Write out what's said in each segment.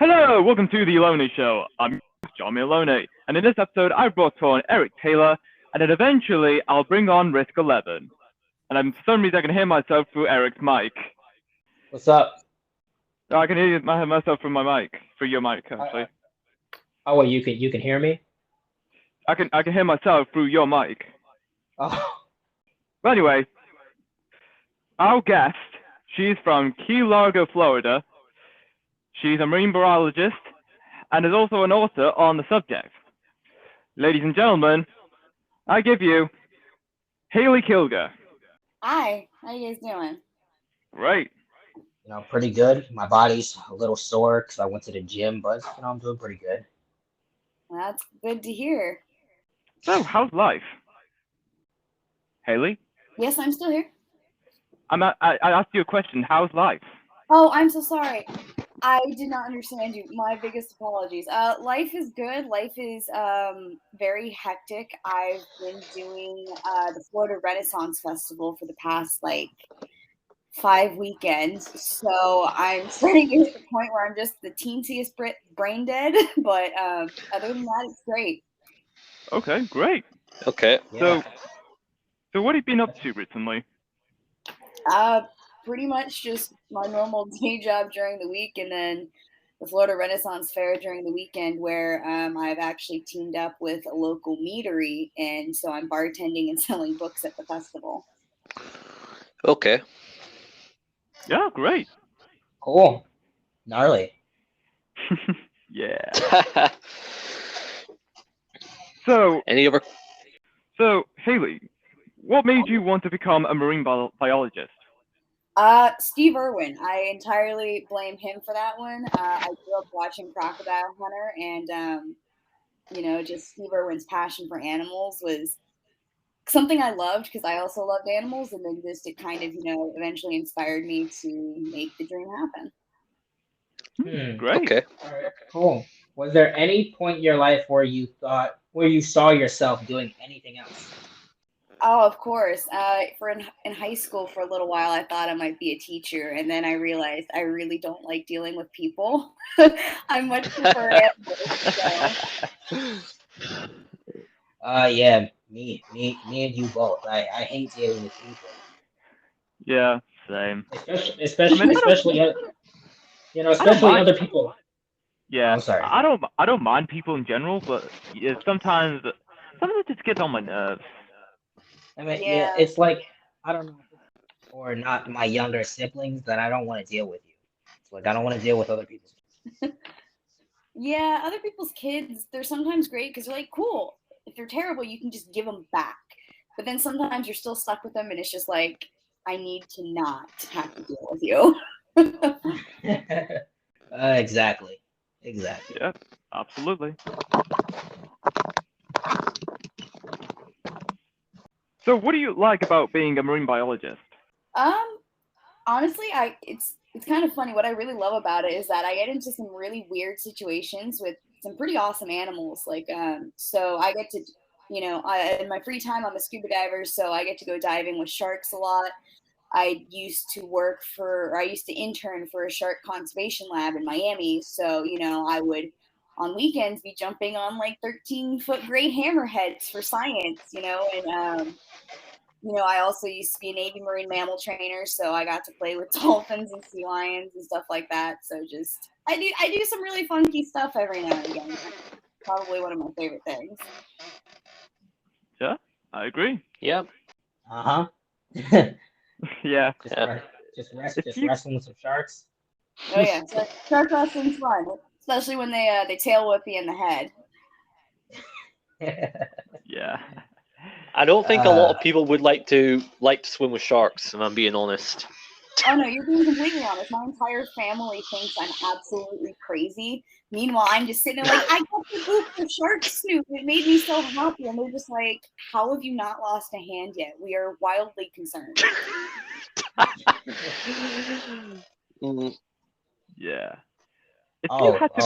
Hello, welcome to the Lonely Show. I'm John Maloney, and in this episode, I brought on Eric Taylor, and then eventually I'll bring on Risk 11. And for some reason, I can hear myself through Eric's mic. What's up? I can hear myself from my mic, through your mic, actually. Oh, wait, you can hear me? I can hear myself through your mic. Oh, But anyway, our guest, she's from Key Largo, Florida. She's a marine biologist and is also an author on the subject. Ladies and gentlemen, I give you Haley Kilger. Hi, how you guys doing? Great. pretty good. My body's a little sore because I went to the gym, but I'm doing pretty good. That's good to hear. So, how's life? Haley? Yes, I'm still here. I asked you a question. How's life? Oh, I'm so sorry. I did not understand you. My biggest apologies. Life is good. Life is very hectic. I've been doing the Florida Renaissance Festival for the past 5 weekends. So I'm starting to hit the point where I'm just the teensiest brain dead. But other than that, it's great. Okay, great. Okay. Yeah. So what have you been up to recently? Pretty much just my normal day job during the week, and then the Florida Renaissance Fair during the weekend, where I've actually teamed up with a local meadery, and so I'm bartending and selling books at the festival. Okay. Yeah, great. Cool. Gnarly. Yeah. So Haley, what made you want to become a marine biologist? Steve Irwin. I entirely blame him for that one. I grew up watching Crocodile Hunter, and just Steve Irwin's passion for animals was something I loved because I also loved animals, and then just it kind of eventually inspired me to make the dream happen. Great. Okay. All right, cool. Was there any point in your life where you saw yourself doing anything else? Oh, of course. In high school for a little while, I thought I might be a teacher, and then I realized I really don't like dealing with people. I much prefer animals. So. Yeah, me and you both. I hate dealing with people. Yeah, same. Especially other people. Yeah, I'm sorry. I don't mind people in general, but yeah, sometimes it just gets on my nerves. I mean, Yeah. it's like, I don't know, or not my younger siblings that I don't want to deal with you. It's like I don't want to deal with other people's kids. Yeah, other people's kids, they're sometimes great because they're like, cool. If they're terrible, you can just give them back. But then sometimes you're still stuck with them, and it's just like, I need to not have to deal with you. Exactly. Yeah, absolutely. So, what do you like about being a marine biologist? Honestly, it's kind of funny. What I really love about it is that I get into some really weird situations with some pretty awesome animals. So I get to, in my free time, I'm a scuba diver, so I get to go diving with sharks a lot. I used to intern for a shark conservation lab in Miami. So, I would on weekends be jumping on 13-foot great hammerheads for science, and I also used to be a Navy Marine mammal trainer, so I got to play with dolphins and sea lions and stuff like that. So I do some really funky stuff every now and again. That's probably one of my favorite things. Yeah, I agree. Yeah. Uh-huh. Yeah. Just wrestling with some sharks. Oh yeah, so shark wrestling's fun, especially when they tail whip you in the head. Yeah. I don't think a lot of people would like to swim with sharks, if I'm being honest. Oh no, you're being completely honest. My entire family thinks I'm absolutely crazy. Meanwhile, I'm just sitting there like, I got the boot for Shark Snoop. It made me so happy. And they're just like, how have you not lost a hand yet? We are wildly concerned. Yeah. If you had to...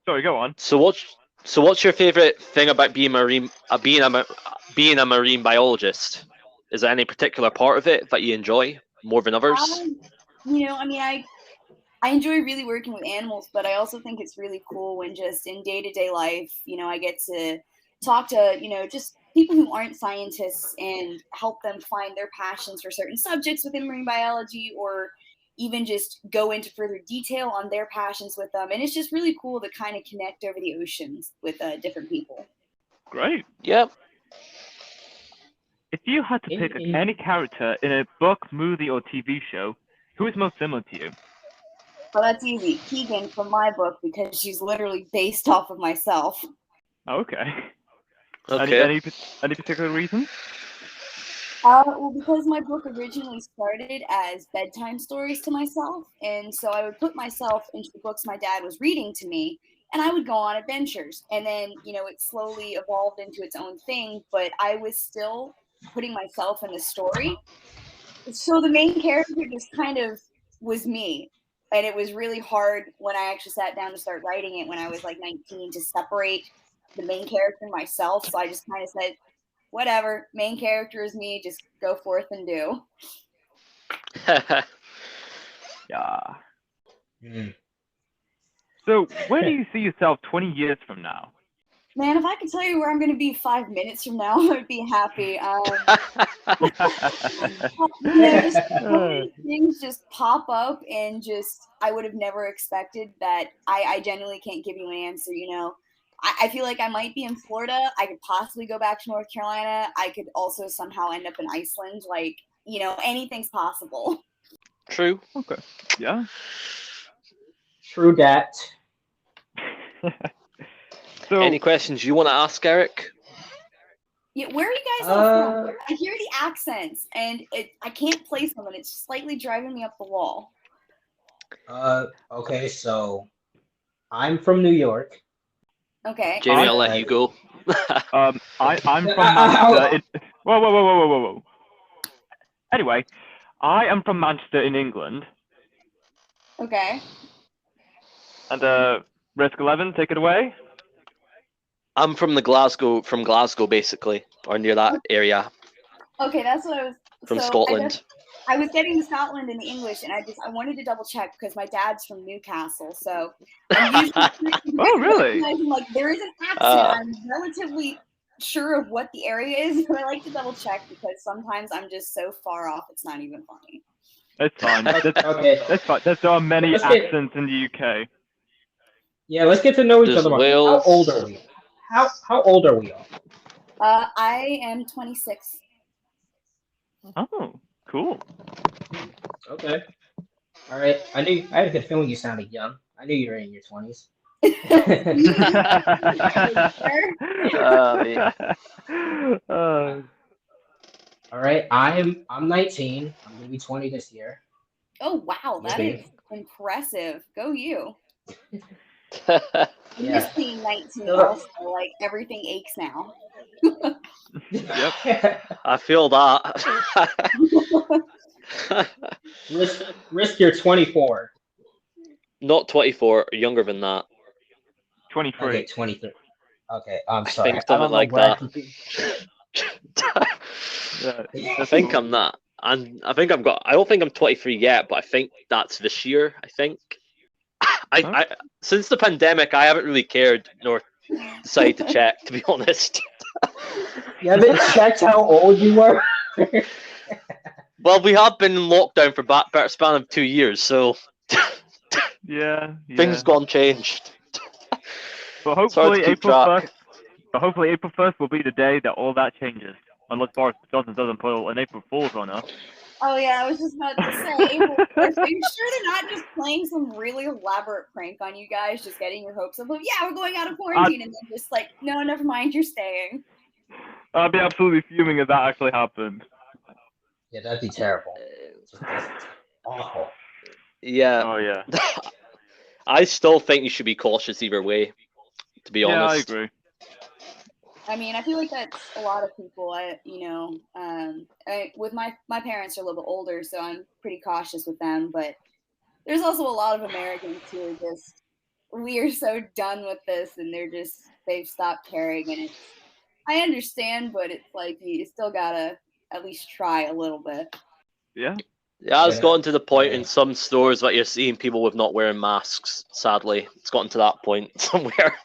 Sorry, go on. So what's your favorite thing about being a marine biologist? Is there any particular part of it that you enjoy more than others? I enjoy really working with animals, but I also think it's really cool when just in day-to-day life, I get to talk to, just people who aren't scientists and help them find their passions for certain subjects within marine biology, or even just go into further detail on their passions with them. And it's just really cool to kind of connect over the oceans with different people. Great. Yep. If you had to pick any character in a book, movie, or TV show, who is most similar to you? Well, that's easy. Keegan from my book, because she's literally based off of myself. Okay. Okay. Any particular reason? Well, because my book originally started as bedtime stories to myself, and so I would put myself into the books my dad was reading to me, and I would go on adventures. And then, it slowly evolved into its own thing, but I was still putting myself in the story. So the main character just kind of was me. And it was really hard when I actually sat down to start writing it when I was like 19 to separate the main character and myself. So I just kind of said, whatever, main character is me, just go forth and do. Yeah. Mm. So, where do you see yourself 20 years from now? Man, if I could tell you where I'm going to be 5 minutes from now, I would be happy. Just so many things just pop up, and just I would have never expected that. I genuinely can't give you an answer. I feel like I might be in Florida. I could possibly go back to North Carolina. I could also somehow end up in Iceland. Like, anything's possible. True. Okay. Yeah. True that. So, Any questions you want to ask, Eric? Yeah, where are you guys all from? I hear the accents, and I can't place them, and it's slightly driving me up the wall. Okay, so I'm from New York. Okay. Jamie, I'll let you go. I'm from Manchester. Whoa. Anyway, I am from Manchester in England. Okay. And Risk 11, take it away. I'm from Glasgow, basically, or near that area. Okay, that's what I was. From Scotland. I was getting Scotland in the English, and I wanted to double check because my dad's from Newcastle, so I'm usually Oh, really? Like there is an accent. I'm relatively sure of what the area is, but I like to double check because sometimes I'm just so far off it's not even funny. It's fine. Okay. That's fine. There are many accents in the UK. Yeah, let's get to know each other more. Wales. How old are we? How old are we all? I am 26. Oh, cool. Okay. All right. I had a good feeling you sounded young. I knew you were in your 20s. All right. I'm 19. I'm gonna be 20 this year. Oh wow, that is impressive. Go you. Yeah. Just being 19 also, like everything aches now. Yep. I feel that. risk your 24. Not 24, younger than that. 23. Okay, 23. Okay, I'm sorry. I think something like that. I think cool. I'm that. I don't think I'm 23 yet, but I think that's this year. I think. I since the pandemic, I haven't really cared nor decided to check. To be honest. You haven't checked how old you were. Well, we have been in lockdown for a span of 2 years, so yeah. things gone changed. But hopefully April 1st will be the day that all that changes. Unless Boris Johnson doesn't put an April Fool's on us. Oh yeah, I was just about to say, April 1st. Are you sure they're not just playing some really elaborate prank on you guys, just getting your hopes up of, yeah, we're going out of quarantine, and then just like, no, never mind, you're staying. I'd be absolutely fuming if that actually happened. Yeah, that'd be terrible. Awful. Yeah. Oh yeah. I still think you should be cautious either way. To be honest. Yeah, I agree. I mean, I feel like that's a lot of people. With my parents are a little bit older, so I'm pretty cautious with them. But there's also a lot of Americans who are just, we are so done with this, and they've stopped caring. And I understand, but it's like you still gotta at least try a little bit. Yeah. Yeah, it's Yeah. gotten to the point in Yeah. some stores that you're seeing people with not wearing masks. Sadly, it's gotten to that point somewhere,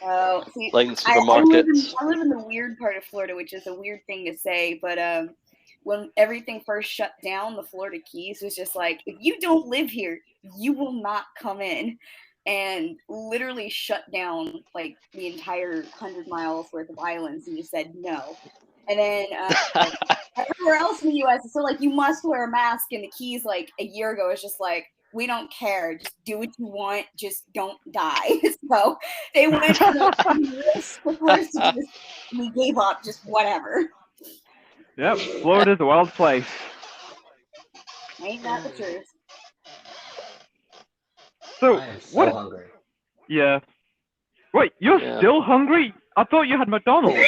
Oh, see, like in I live in supermarkets. I live in the weird part of Florida, which is a weird thing to say, but when everything first shut down, the Florida Keys was just like, if you don't live here, you will not come in, and literally shut down like the entire 100 miles worth of islands, and just said no. And then everywhere else in the U.S., it's still like you must wear a mask, and the Keys like a year ago was just like, we don't care, just do what you want, just don't die. So they went from like this to force to just we gave up, just whatever. Yep, Florida's a wild place. Ain't that the truth? So, I am so what? hungry. Yeah. Wait, you're Yeah. still hungry? I thought you had McDonald's.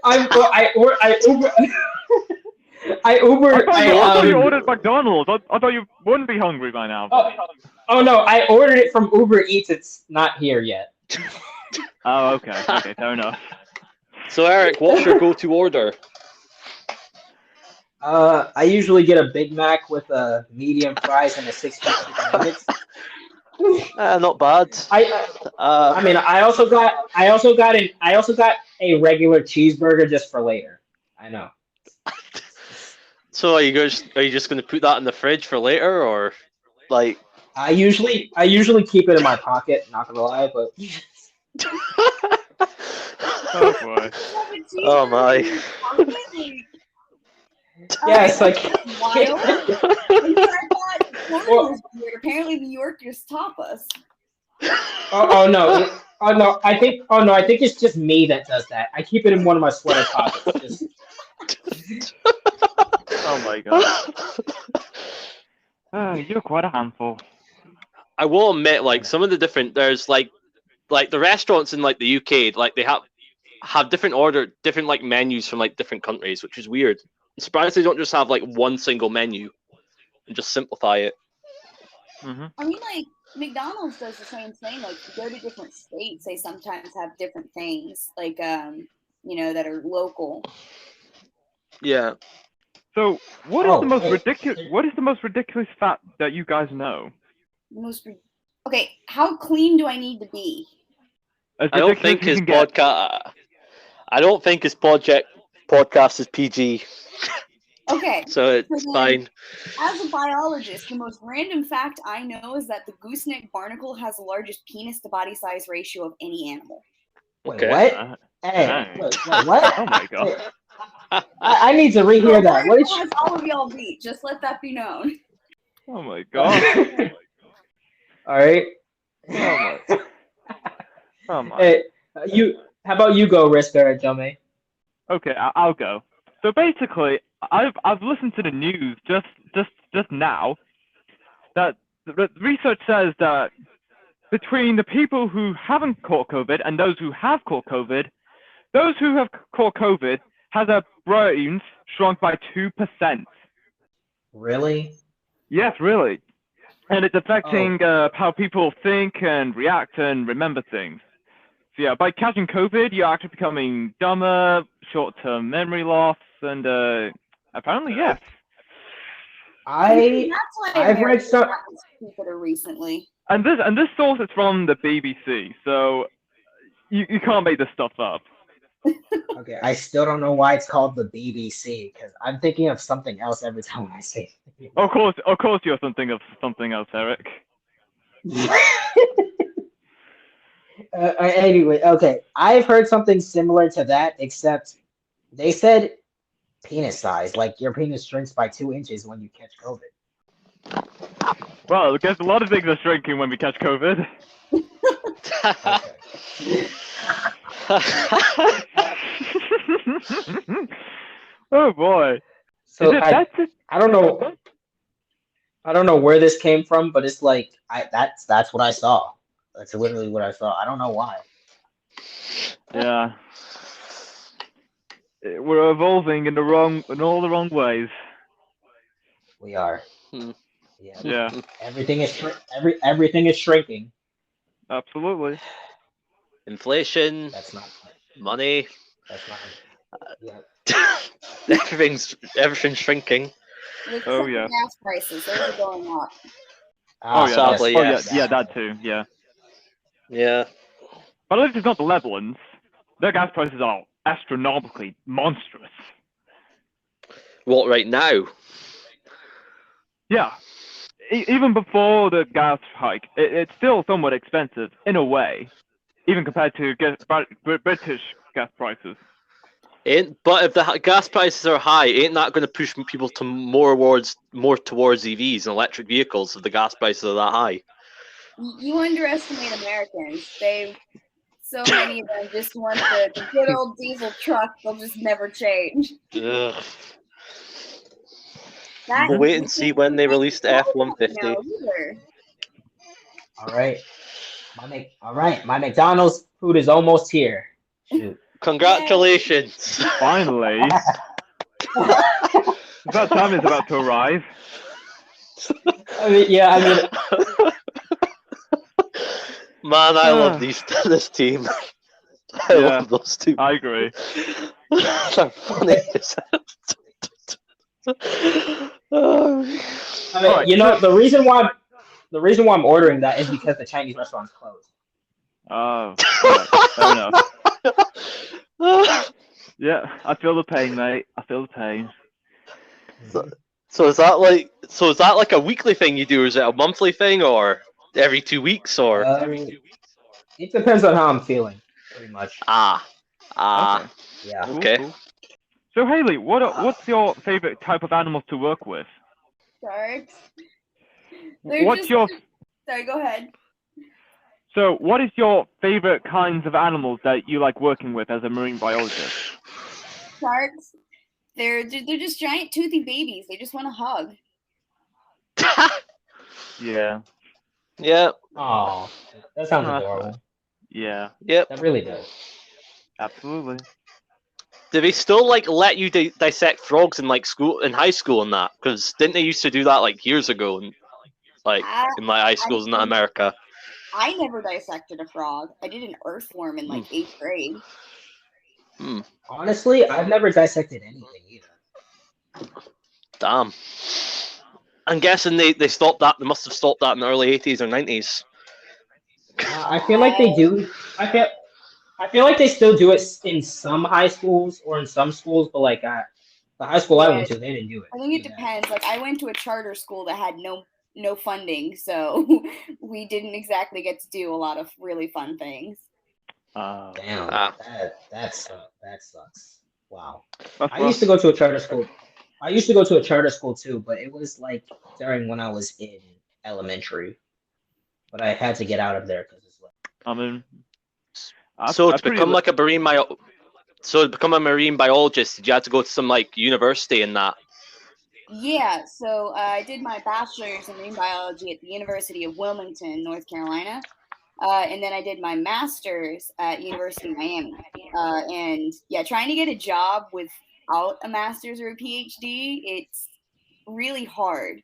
I Uber. I Uber. I thought you ordered McDonald's. I thought you wouldn't be hungry by now. Oh no, I ordered it from Uber Eats. It's not here yet. Oh, okay. Okay, fair enough. So Eric, what's your go-to order? I usually get a Big Mac with a medium fries and a 6-piece chicken nuggets. Not bad. I mean, I also got a regular cheeseburger just for later. I know. So are you just going to put that in the fridge for later, or like? I usually keep it in my pocket. Not gonna lie, but Oh boy. Oh my. yeah, it's like. Wild. I thought Florida was weird. Apparently, New Yorkers top us. Oh no! I think it's just me that does that. I keep it in one of my sweater pockets. Just... Oh my god. Oh, you're quite a handful. I will admit, like some of the different there's like the restaurants in like the UK, like they have different like menus from like different countries, which is weird. I'm surprised they don't just have like one single menu and just simplify it. Mm-hmm. I mean, like McDonald's does the same thing. Like you go to different states, they sometimes have different things, like that are local. Yeah. So, what is the most ridiculous fact that you guys know? Okay, how clean do I need to be? I don't think his podcast. I don't think his podcast is PG. Okay. So it's fine. As a biologist, the most random fact I know is that the gooseneck barnacle has the largest penis to body size ratio of any animal. Wait, Okay. what? Hey, wait, what? Oh my god. I need to rehear that. What is has all of y'all beat? Just let that be known. Oh my god. All right. Oh my. Come on. Hey, how about you go, Riska, Jome? Okay, I'll go. So basically, I've listened to the news just now that the research says that between the people who haven't caught COVID and those who have caught COVID, those who have caught COVID has their brains shrunk by 2%. Really? Yes, really. And it's affecting how people think and react and remember things. So yeah, by catching COVID, you're actually becoming dumber, short-term memory loss, and apparently yes. I've read some. Recently. And this source is from the BBC, so you can't make this stuff up. Okay, I still don't know why it's called the BBC because I'm thinking of something else every time I say it. Of course, you're thinking of something else, Eric. Anyway, okay, I've heard something similar to that, except they said penis size, like your penis shrinks by 2 inches when you catch COVID. Well, I guess a lot of things are shrinking when we catch COVID. Oh boy. So I don't know. I don't know where this came from, but it's like that's what I saw. That's literally what I saw. I don't know why. Yeah. We're evolving in all the wrong ways. We are. Yeah. Everything is shrinking. Absolutely. Inflation. That's not money. That's not. Yeah. Everything's shrinking. With Oh, yeah. gas prices, those are going up. Oh, yeah. sadly, Yes. yes. Yeah, that too. Yeah. Yeah. But at least it's not the Netherlands. Their gas prices are astronomically monstrous. What right now? Yeah. Even before the gas hike, it's still somewhat expensive in a way, even compared to British gas prices. But if the gas prices are high, ain't that going to push people to more towards EVs and electric vehicles if the gas prices are that high? You underestimate Americans. So many of them just want the good old diesel truck. They'll just never change. Ugh. That We'll wait and see when they release the F-150. All right. My McDonald's food is almost here. Shoot. Congratulations! Finally. That time is about to arrive. I mean, Man, I love this team. I love those two. I agree. They're funny as I mean, the reason why I'm ordering that is because the Chinese restaurant's closed. Oh, right. Fair enough. Yeah, I feel the pain, mate. I feel the pain. So is that like a weekly thing you do, or is it a monthly thing, or every 2 weeks, or? It depends on how I'm feeling, pretty much. Okay. Yeah. Okay. Cool. So Haley, what's your favorite type of animals to work with? Sharks. Sorry, go ahead. So what is your favorite kinds of animals that you like working with as a marine biologist? Sharks. They're just giant toothy babies. They just want a hug. Yeah. Yeah. Oh, that sounds adorable. Yeah. Yep. That really does. Absolutely. Do they still let you dissect frogs in high school and that? Because didn't they used to do that years ago in high schools in America? I never dissected a frog. I did an earthworm in 8th grade. Honestly, I've never dissected anything either. Damn. I'm guessing they stopped that. They must have stopped that in the early 80s or 90s. I feel like they do. I feel like they still do it in some high schools or in some schools, but the high school I went to, they didn't do it. I think it depends. I went to a charter school that had no funding, so we didn't exactly get to do a lot of really fun things. Damn, that sucks. Wow. That's I used to go to a charter school. I used to go to a charter school too, but it was during when I was in elementary. But I had to get out of there because it's I mean, to become a marine biologist, did you have to go to some university and that? Yeah, so I did my bachelor's in marine biology at the University of Wilmington, North Carolina. And then I did my master's at University of Miami. And yeah, trying to get a job without a master's or a PhD, it's really hard.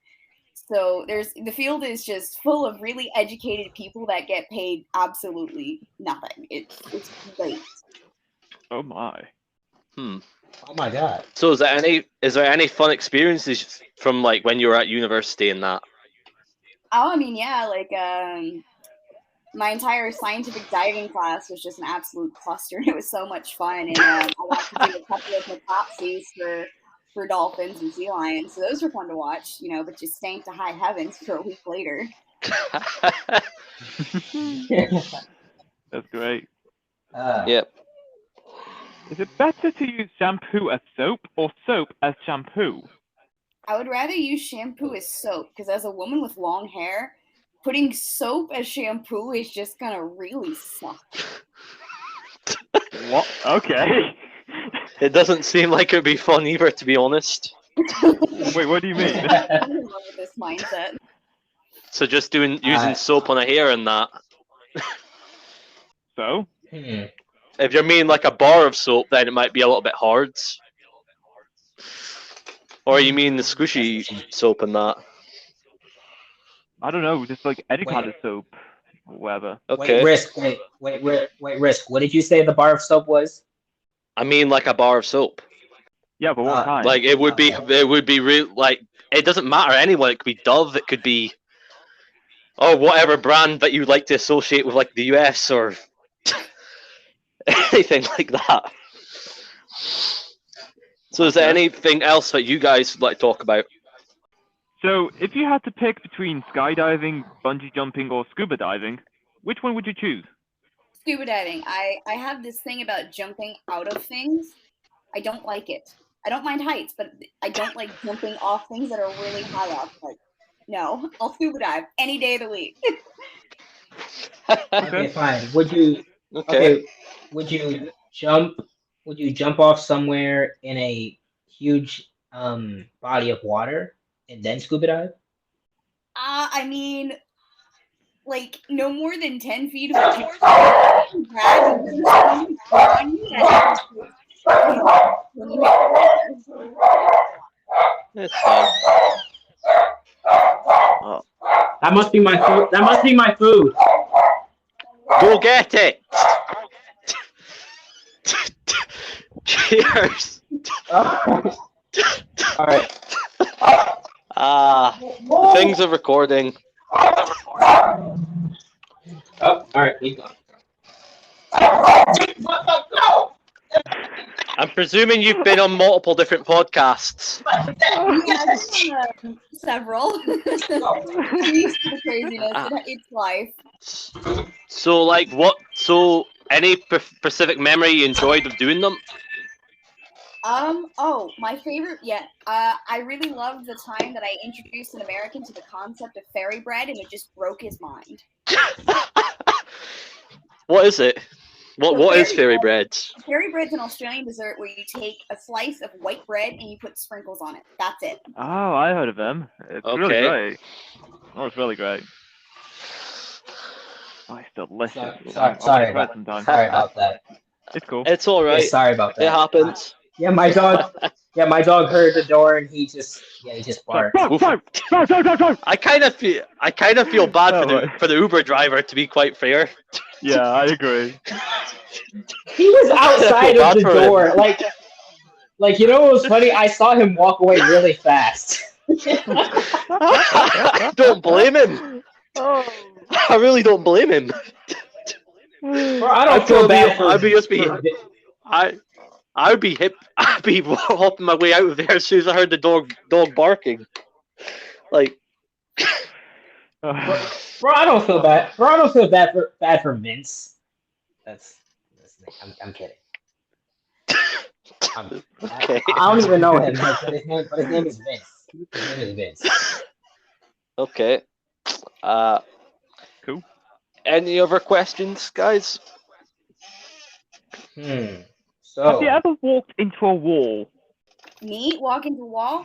So the field is just full of really educated people that get paid absolutely nothing. It's great. oh my. Oh my god. So is there any fun experiences from when you were at university and that? Oh, I mean, yeah, my entire scientific diving class was just an absolute cluster, and it was so much fun. And I got to do a couple of necropsies for dolphins and sea lions, so those were fun to watch, but just stank to high heavens for a week later. That's great. Yep. Is it better to use shampoo as soap or soap as shampoo? I would rather use shampoo as soap, because as a woman with long hair, putting soap as shampoo is just gonna really suck. What? Okay. It doesn't seem like it'd be fun either, to be honest. Wait, what do you mean? I'm in love with this mindset. So just using soap on a hair and that. So? If you're meaning a bar of soap, then it might be a little bit hard. Or you mean the squishy soap and that? I don't know, just any kind of soap, whatever. Okay. Wait, Risk. What did you say the bar of soap was? I mean a bar of soap. Yeah, but what kind? It would be real it doesn't matter anyone. It could be Dove. It could be whatever brand that you like to associate with like the US or anything like that. So is there anything else that you guys would like to talk about? So, if you had to pick between skydiving, bungee jumping, or scuba diving, which one would you choose? Scuba diving. I have this thing about jumping out of things. I don't like it. I don't mind heights, but I don't like jumping off things that are really high up. Like, no, I'll scuba dive any day of the week. Okay, fine. Would you Okay. would you jump off somewhere in a huge body of water and then scuba dive? I mean, like no more than 10 feet of a grab and on you. It's fine. Oh. That must be my food. That must be my food. Go get it! Cheers! All right. Things are recording. Oh, all right. Keep going. I'm presuming you've been on multiple different podcasts. Yeah, several. I'm used to the craziness. It's life. So, like, what? So, any specific memory you enjoyed of doing them? Oh, my favorite. Yeah. I really loved the time that I introduced an American to the concept of fairy bread, and it just broke his mind. What is it? What is fairy bread? Fairy bread's an Australian dessert where you take a slice of white bread and you put sprinkles on it. That's it. Oh, I heard of them. It's really great. Oh, it's really great. Oh, it's delicious. Sorry about that. It's cool. It's all right. Yeah, sorry about that. It happens. Yeah, my dog. Yeah, my dog heard the door and he just barked. I kind of feel bad for the Uber driver, to be quite fair. Yeah, I agree. He was outside of the door, like you know what was funny? I saw him walk away really fast. I don't blame him. I really don't blame him. Bro, I don't feel bad for. I'd be hopping my way out of there as soon as I heard the dog barking. Like, bro, I don't feel bad. Bro, I don't feel bad for Vince. I'm kidding. okay. I don't even know him, but his name is Vince. His name is Vince. Okay. Cool. Any other questions, guys? So, have you ever walked into a wall? Me? Walk into a wall?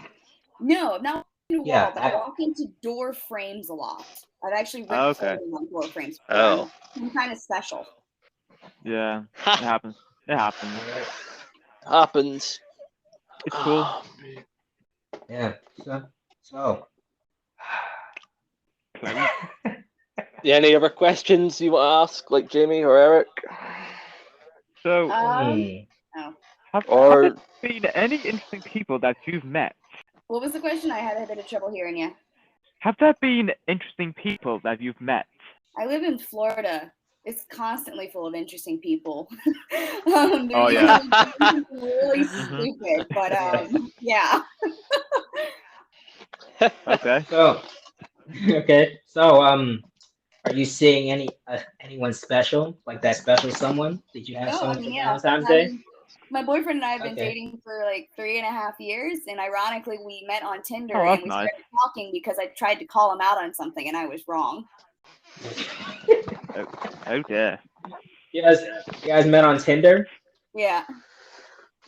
No, not walk into a wall, but I walk into door frames a lot. I've actually ripped on door frames. Oh. I'm kind of special. Yeah, it happens. It happens. Happens. It's cool. Yeah. So. Yeah, any other questions you want to ask, like Jamie or Eric? So, have there been any interesting people that you've met? What was the question? I had a bit of trouble hearing you. Have there been interesting people that you've met? I live in Florida. It's constantly full of interesting people. Oh, yeah. Really stupid, but yeah. Okay. So, are you seeing anyone special, like that special someone? Did you have someone for Valentine's Day? My boyfriend and I have been dating for like 3.5 years, and ironically, we met on Tinder and we started talking because I tried to call him out on something and I was wrong. Okay. You guys met on Tinder? Yeah.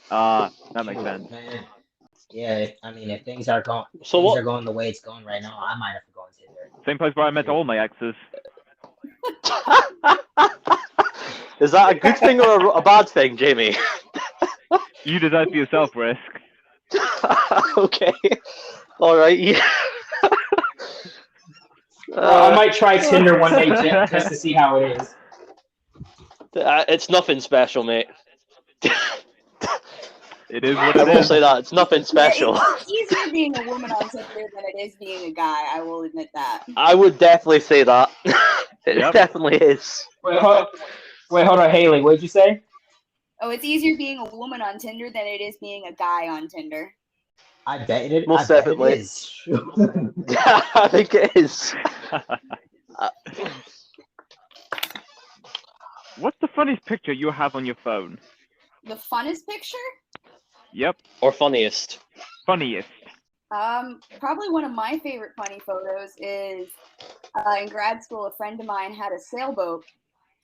That makes sense. Man. Yeah, I mean, if things are going the way it's going right now, I might have to go on Tinder. Same place where I met all my exes. Is that a good thing or a bad thing, Jamie? You decide for yourself, Risk. Okay. All right. Yeah. I might try Tinder one day just to see how it is. It's nothing special, mate. It is what I it will is. say that it's nothing special. It's easier being a woman on Tinder than it is being a guy. I will admit that. I would definitely say that. It Yep. definitely is. Wait, hold on, Haley. What did you say? Oh, it's easier being a woman on Tinder than it is being a guy on Tinder. I bet it. Most I bet it definitely. is. I think it is. What's the funniest picture you have on your phone? The funnest picture? Yep, Or funniest. funniest. Probably one of my favorite funny photos is in grad school. A friend of mine had a sailboat,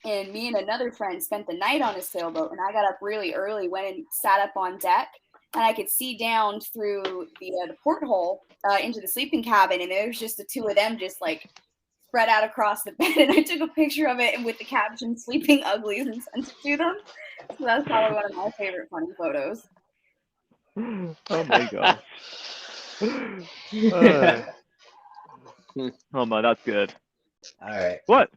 and me and another friend spent the night on his sailboat. And I got up really early, went and sat up on deck, and I could see down through the porthole into the sleeping cabin, and there was just the two of them just like spread out across the bed. And I took a picture of it with the caption "Sleeping Uglies" and sent it to them. So that's probably one of my favorite funny photos. Oh my gosh. Oh my, that's good. All right. What?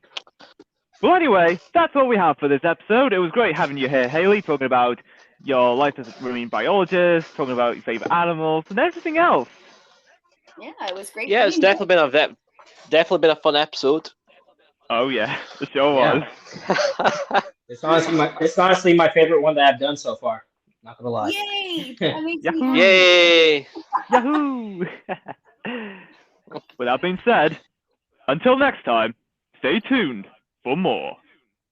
Well, anyway, that's all we have for this episode. It was great having you here, Haley, talking about your life as a marine biologist, talking about your favorite animals, and everything else. Yeah, it was great. Yeah, it's being here. definitely been a fun episode. Oh yeah, the show Yeah. was. It's honestly my favorite one that I've done so far. Not gonna lie. Yay! That makes me Yahoo! happy. Yay! Yahoo! With that being said, until next time, stay tuned for more.